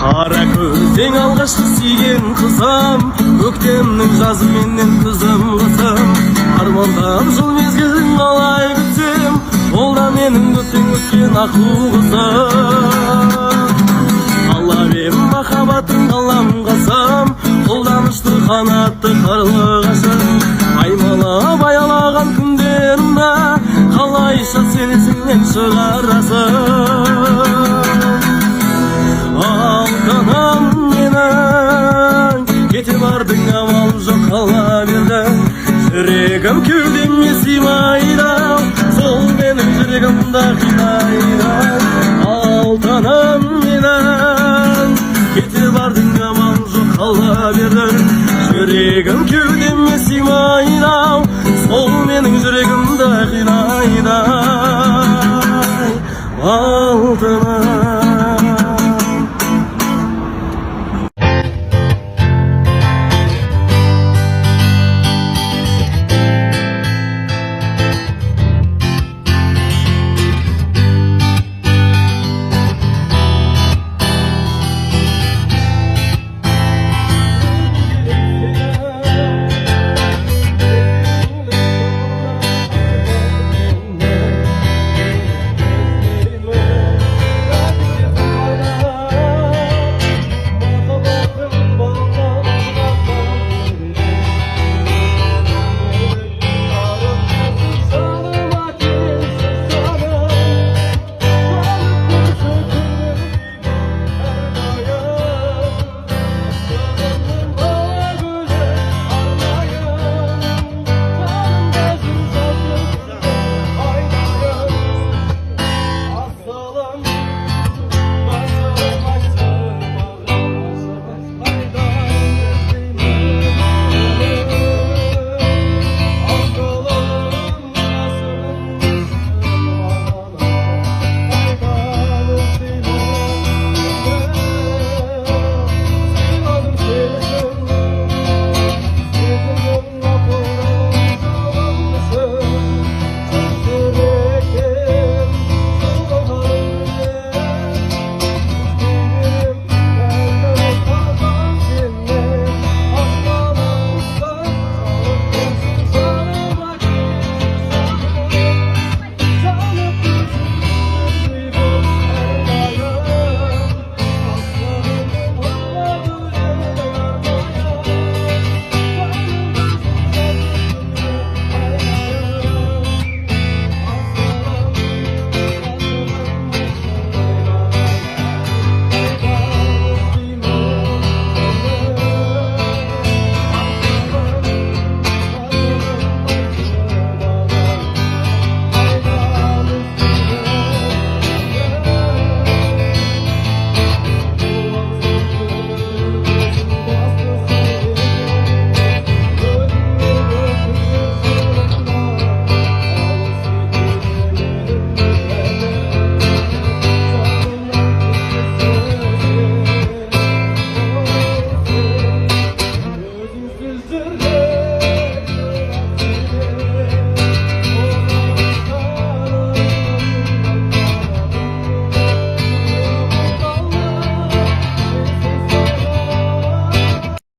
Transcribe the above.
Қара көзең алғашқы сүйген қызым, көктемнің жазы менен күзім қызым. Армандап жыл мезгілін қалай күтсем, ол да менің өткен аққу қызым. Аллабем махаббатын қаламға сам, қолданышты қанатты қарлығашым. Аймалап аялаған күндерімді қалайша сен есіңнен шығарасың. Алданам менің, кете бардың амал жоқ қала бердің. Жүрегім кеудеме сыймайды, сол менің жүрегімді қинайды. Алданам менің, кете бардың амал жоқ қала бердің. Жүрегім кеудеме сыймайды, сол менің жүрегімді қинайды.